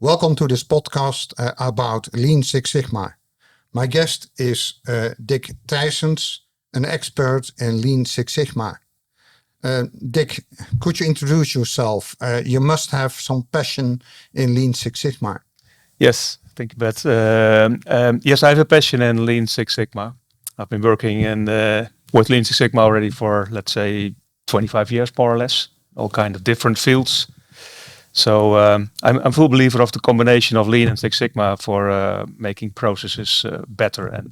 Welcome to this podcast about Lean Six Sigma. My guest is Dick Theisens, an expert in Lean Six Sigma. Dick, could you introduce yourself? You must have some passion in Lean Six Sigma. Yes, thank you, Beth. Yes, I have a passion in Lean Six Sigma. I've been working with Lean Six Sigma already for, let's say, 25 years, more or less, all kind of different fields. So I'm a full believer of the combination of Lean and Six Sigma for making processes better.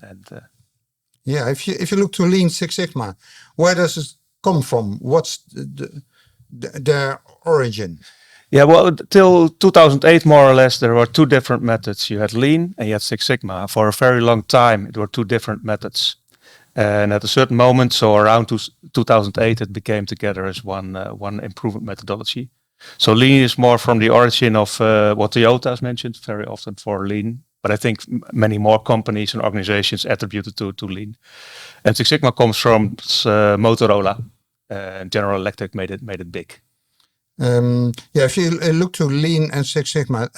Yeah, if you look to Lean Six Sigma, where does it come from? What's the origin? Yeah, well, till 2008, more or less, there were two different methods. You had Lean and you had Six Sigma. For a very long time, it were two different methods. And at a certain moment, so around 2008, it became together as one improvement methodology. So Lean is more from the origin of what Toyota has mentioned very often for Lean. But I think many more companies and organizations attribute it to Lean. And Six Sigma comes from Motorola. And General Electric made it big. If you look to Lean and Six Sigma,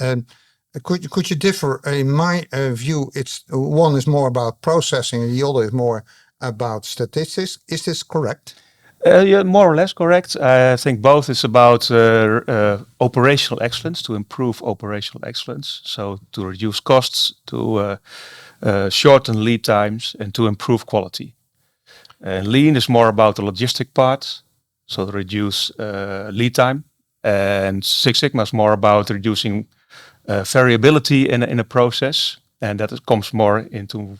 could you differ? In my view, it's one is more about processing and the other is more about statistics. Is this correct? Yeah, more or less correct. I think both is about operational excellence, to improve operational excellence. So to reduce costs, to shorten lead times, and to improve quality. Lean is more about the logistic part, so to reduce lead time. And Six Sigma is more about reducing variability in a process. And that comes more into,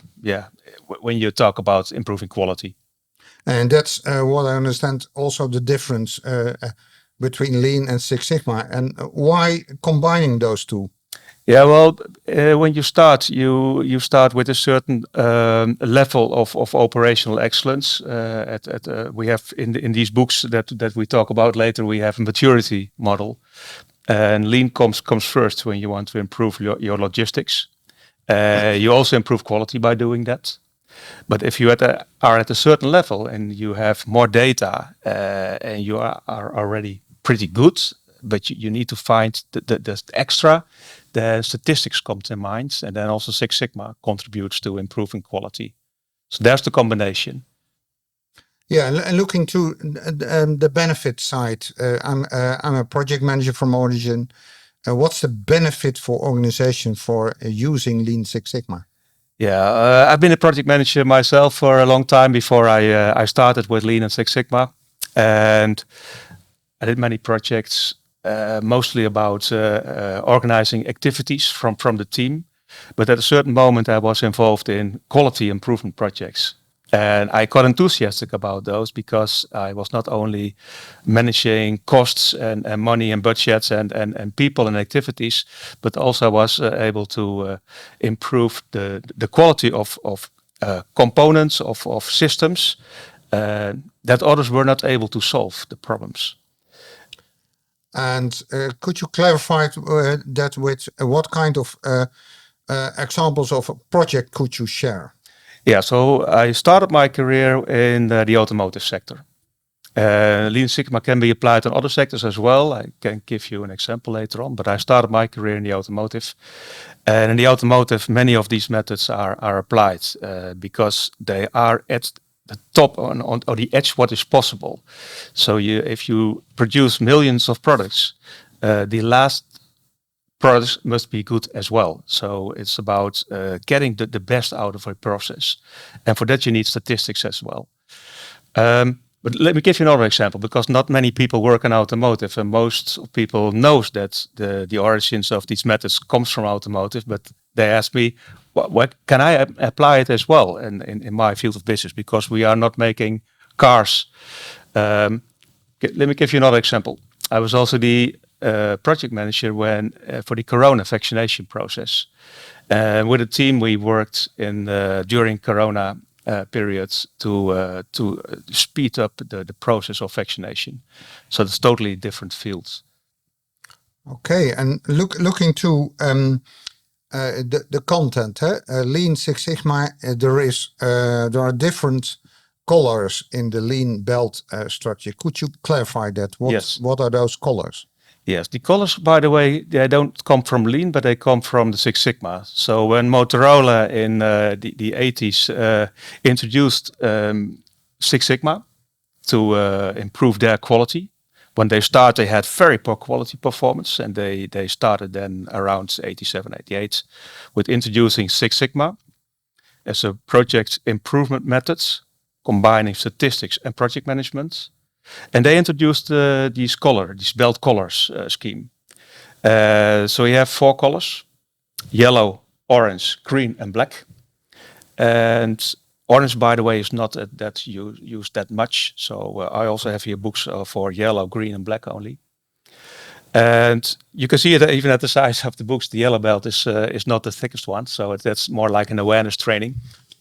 when you talk about improving quality. And that's what I understand also the difference between Lean and Six Sigma. And why combining those two? Yeah, well, when you start, you start with a certain level of operational excellence. We have in these books that we talk about later, we have a maturity model. And Lean comes first when you want to improve your logistics. You also improve quality by doing that. But if you are at a certain level and you have more data and you are already pretty good, but you need to find the extra, the statistics come to mind, and then also Six Sigma contributes to improving quality. So there's the combination. Yeah, and looking to the benefit side, I'm a project manager from origin. What's the benefit for organization for using Lean Six Sigma? Yeah, I've been a project manager myself for a long time before I started with Lean and Six Sigma, and I did many projects, mostly about organizing activities from the team. But at a certain moment, I was involved in quality improvement projects. And I got enthusiastic about those because I was not only managing costs and money and budgets and people and activities, but also I was able to improve the quality of components, of systems that others were not able to solve the problems. And could you clarify that with what kind of examples of a project could you share? Yeah, so I started my career in the automotive sector. Lean Sigma can be applied in other sectors as well. I can give you an example later on, but I started my career in the automotive. And in the automotive, many of these methods are applied because they are at the top on the edge what is possible. So if you produce millions of products, the last products must be good as well. So it's about getting the best out of a process. And for that, you need statistics as well. But let me give you another example, because not many people work in automotive, and most people knows that the origins of these methods comes from automotive, but they ask me, what can I apply it as well in my field of business, because we are not making cars. Let me give you another example. I was also the project manager for the Corona vaccination process. With a team, we worked during Corona periods to speed up the process of vaccination. So it's totally different fields. Okay, and looking to the content, Lean Six Sigma, there are different colors in the Lean belt structure. Could you clarify that? Yes. What are those colors? Yes, the colors, by the way, they don't come from Lean, but they come from the Six Sigma. So when Motorola in the 80s introduced Six Sigma to improve their quality, when they started, they had very poor quality performance, and they started then around 87, 88 with introducing Six Sigma as a project improvement methods, combining statistics and project management. And they introduced these belt colors scheme. So you have 4 colors: yellow, orange, green, and black. And orange, by the way, is not that you use that much. So I also have here books for yellow, green, and black only. And you can see it even at the size of the books. The yellow belt is not the thickest one, so that's more like an awareness training.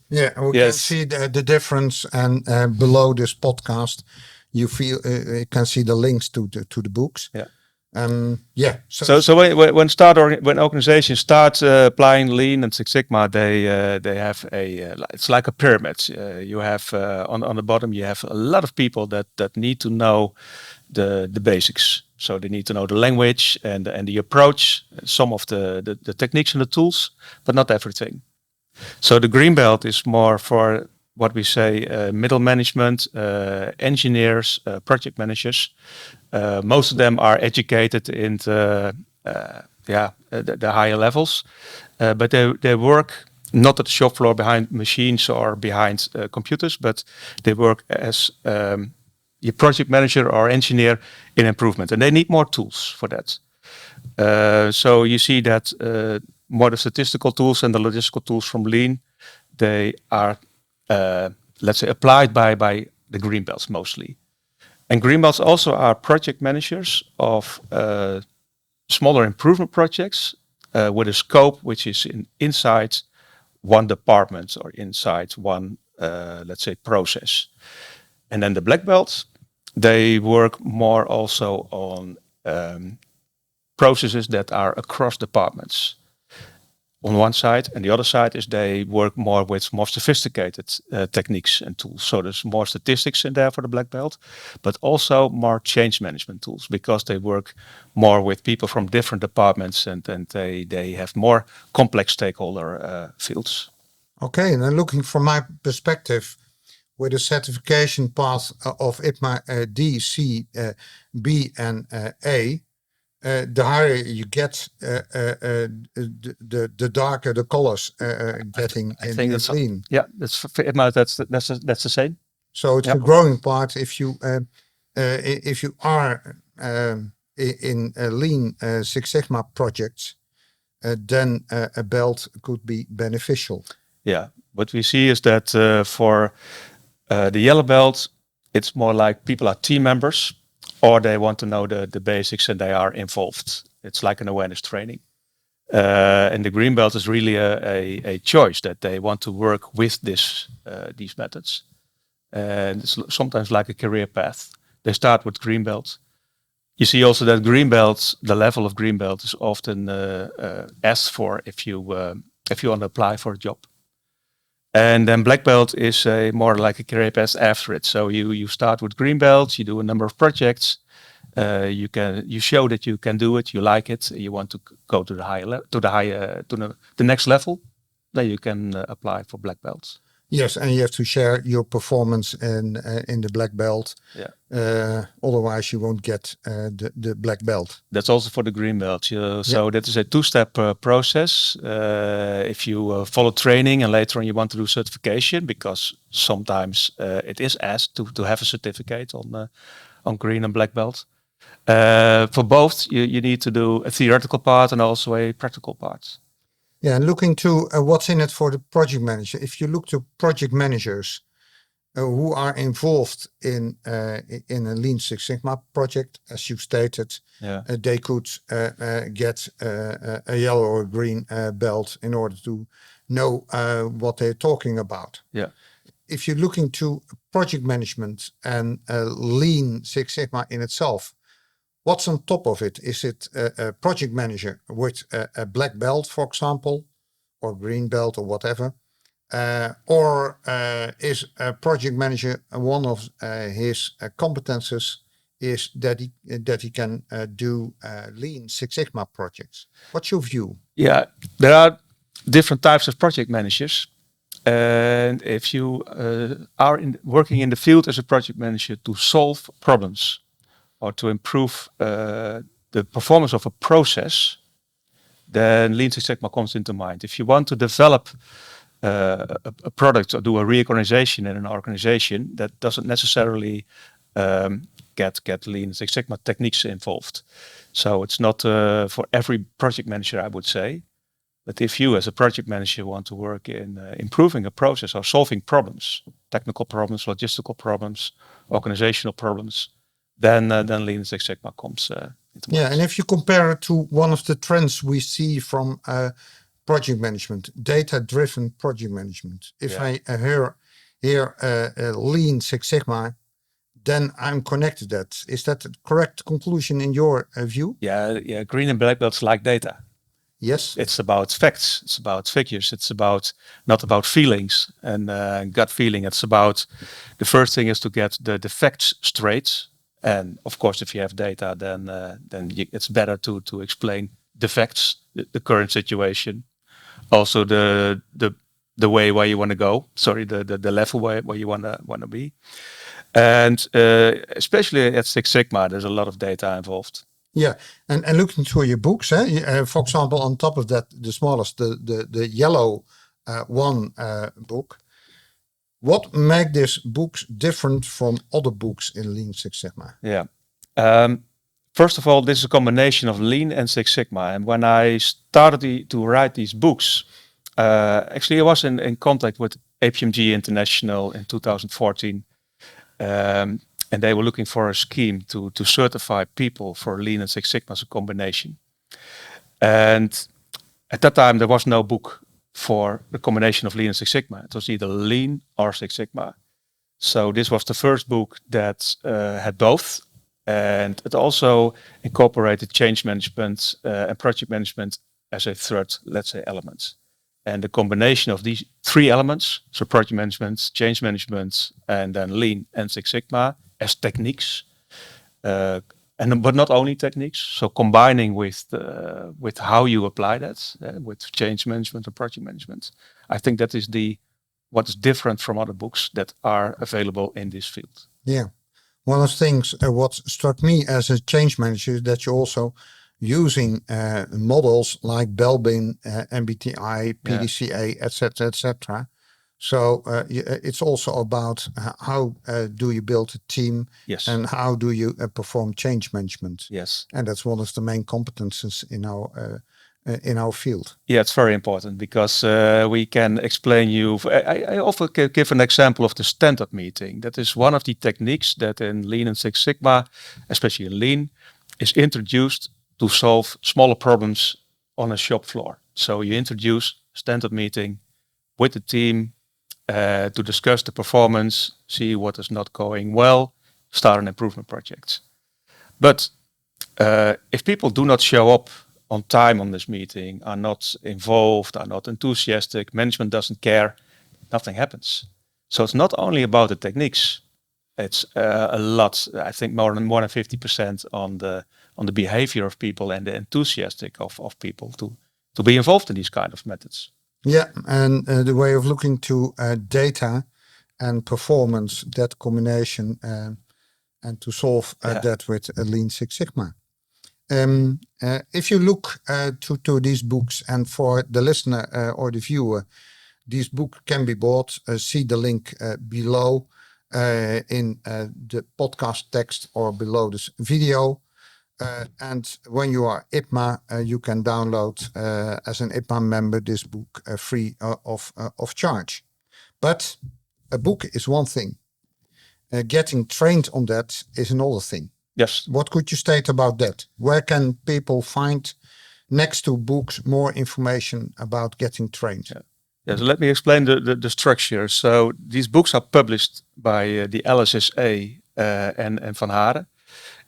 Yeah, we can see the difference, and below this podcast, you can see the links to the books. Yeah. So When organizations start applying Lean and Six Sigma, they have it's like a pyramid. You have on the bottom you have a lot of people that need to know the basics. So they need to know the language and the approach, some of the techniques and the tools, but not everything. So the green belt is more for what we say middle management, engineers, project managers. Most of them are educated in the higher levels, but they work not at the shop floor behind machines or behind computers, but they work as your project manager or engineer in improvement, and they need more tools for that. So you see that more the statistical tools and the logistical tools from Lean, they are, let's say, applied by the green belts mostly. And green belts also are project managers of smaller improvement projects with a scope which is inside one department or inside one, let's say, process. And then the black belts, they work more also on processes that are across departments on one side, and the other side is they work more with more sophisticated techniques and tools. So there's more statistics in there for the black belt, but also more change management tools, because they work more with people from different departments, and they have more complex stakeholder fields. Okay, and then looking from my perspective, with the certification path of ITMA D, C, B, and A, the higher you get, the darker the colors getting I think in Lean. That's the same. So it's a growing part. If you are in Lean Six Sigma projects, then a belt could be beneficial. Yeah, what we see is that for the yellow belt, it's more like people are team members, or they want to know the basics and they are involved. It's like an awareness training. And the green belt is really a choice that they want to work with these methods. And it's sometimes like a career path. They start with green belt. You see also that green belt, the level of green belt is often asked for if you want to apply for a job. And then black belt is more like a career path after it. So you start with green belt, you do a number of projects, you show that you can do it, you like it, you want to go to the next level, then you can apply for black belts. Yes, and you have to share your performance in the black belt. Yeah. Otherwise, you won't get the black belt. That's also for the green belt. So that is a 2-step process. If you follow training and later on you want to do certification, because sometimes it is asked to have a certificate on green and black belt. For both, you need to do a theoretical part and also a practical part. Yeah, and looking to what's in it for the project manager. If you look to project managers who are involved in a Lean Six Sigma project, as you stated, they could get a yellow or green belt in order to know what they're talking about. Yeah. If you're looking to project management and Lean Six Sigma in itself, what's on top of it? Is it a project manager with a black belt, for example, or green belt or whatever? Or is a project manager one of his competences is that he can do Lean Six Sigma projects. What's your view? Yeah, there are different types of project managers. And if you are working in the field as a project manager to solve problems or to improve the performance of a process, then Lean Six Sigma comes into mind. If you want to develop a product or do a reorganization in an organization, that doesn't necessarily get Lean Six Sigma techniques involved. So it's not for every project manager, I would say. But if you as a project manager want to work in improving a process or solving problems, technical problems, logistical problems, organizational problems, then Lean Six Sigma comes into mind. Yeah, and if you compare it to one of the trends we see from project management, data-driven project management. If I hear Lean Six Sigma, then I'm connected to that. Is that the correct conclusion in your view? Yeah. Green and black belts like data. Yes. It's about facts. It's about figures. It's not about feelings and gut feeling. It's about the first thing is to get the facts straight. And of course, if you have data, then it's better to explain the facts, the current situation, also the way where you want to go. Sorry, the level where you want to be. And especially at Six Sigma, there's a lot of data involved. Yeah, and looking through your books, for example, on top of that, the smallest, the yellow one book. What makes these books different from other books in Lean Six Sigma? Yeah. First of all, this is a combination of Lean and Six Sigma. And when I started to write these books, actually I was in contact with APMG International in 2014. And they were looking for a scheme to certify people for Lean and Six Sigma as a combination. And at that time, there was no book for the combination of Lean and Six Sigma. It was either Lean or Six Sigma. So this was the first book that had both. And it also incorporated change management and project management as a third, let's say, element. And the combination of these three elements, so project management, change management, and then Lean and Six Sigma as techniques, but not only techniques. So combining with how you apply that with change management and project management, I think that is what is different from other books that are available in this field. Yeah, one of the things what struck me as a change manager is that you're also using models like Belbin, MBTI, PDCA, etc. So it's also about how do you build a team, yes, and how do you perform change management. Yes, and that's one of the main competences in our field. Yeah, it's very important because we can explain you. I often give an example of the stand-up meeting. That is one of the techniques that in Lean and Six Sigma, especially in Lean, is introduced to solve smaller problems on a shop floor. So you introduce stand-up meeting with the team to discuss the performance, see what is not going well, start an improvement project. But if people do not show up on time on this meeting, are not involved, are not enthusiastic, management doesn't care, nothing happens. So it's not only about the techniques, it's a lot, I think more than 50% on the behavior of people and the enthusiastic of people to be involved in these kind of methods. Yeah, and the way of looking to data and performance, that combination, and to solve that with Lean Six Sigma. If you look to these books, and for the listener or the viewer, this book can be bought. See the link below in the podcast text or below this video. And when you are IPMA, you can download as an IPMA member this book free of charge. But a book is one thing. Getting trained on that is another thing. Yes. What could you state about that? Where can people find, next to books, more information about getting trained? Yeah, so let me explain the structure. So these books are published by the LSSA and Van Haren.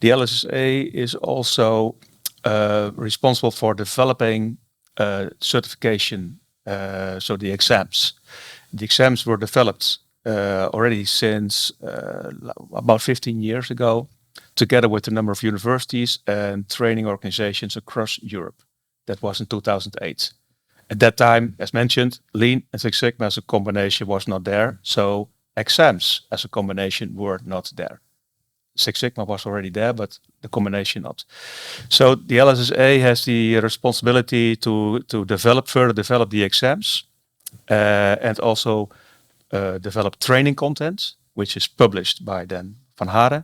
The LSSA is also responsible for developing certification, so the exams. The exams were developed already since about 15 years ago together with a number of universities and training organizations across Europe. That was in 2008. At that time, as mentioned, Lean and Six Sigma as a combination was not there. So exams as a combination were not there. Six Sigma was already there, but the combination not. So the LSSA has the responsibility to further develop the exams and also develop training content, which is published by then Van Haren.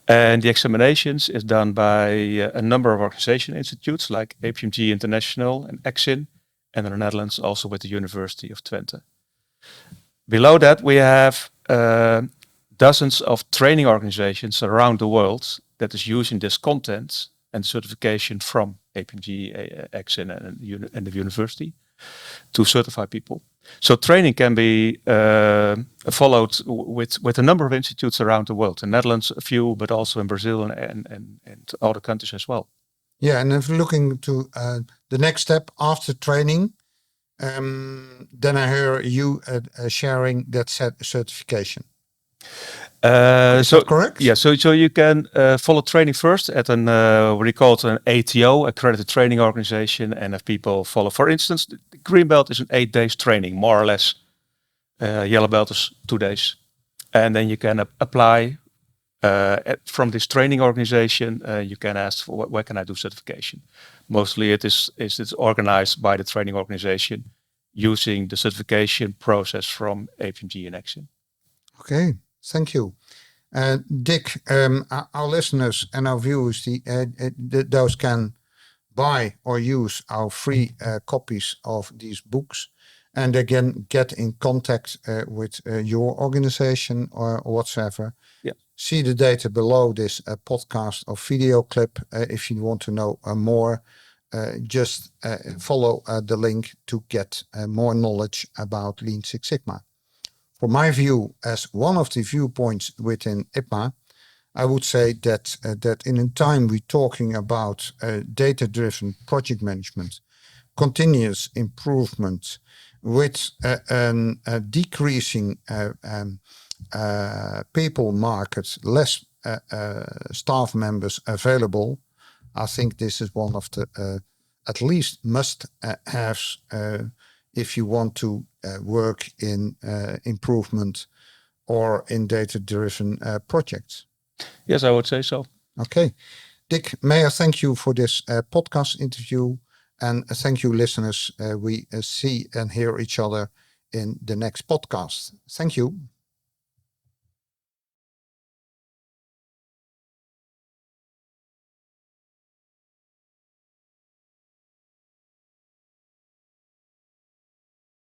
And the examinations is done by a number of organization institutes like APMG International and EXIN, and in the Netherlands also with the University of Twente. Below that we have dozens of training organizations around the world that is using this content and certification from APMG, EXIN and the university to certify people. So training can be followed with a number of institutes around the world. In Netherlands, a few, but also in Brazil and other countries as well. Yeah, and if looking to the next step after training, then I hear you sharing that certification. Is that correct? Yeah, so you can follow training first at an what we call it an ATO, accredited training organization, and if people follow, for instance, the green belt is an 8 days training, more or less. Yellow belt is 2 days, and then you can apply from this training organization. You can ask for where can I do certification. Mostly it's organized by the training organization using the certification process from APMG and EXIN. Okay. Thank you. Dick, our listeners and our viewers, those can buy or use our free copies of these books, and again get in contact with your organization or whatsoever. Yeah. See the data below this podcast or video clip if you want to know more. Just follow the link to get more knowledge about Lean Six Sigma. From my view, as one of the viewpoints within IPMA, I would say that in a time we're talking about data-driven project management, continuous improvement with a decreasing people market, less staff members available, I think this is one of the at least must-haves if you want to work in improvement or in data-driven projects. Yes, I would say so. Okay. Dick, may I thank you for this podcast interview, and thank you, listeners. We see and hear each other in the next podcast. Thank you.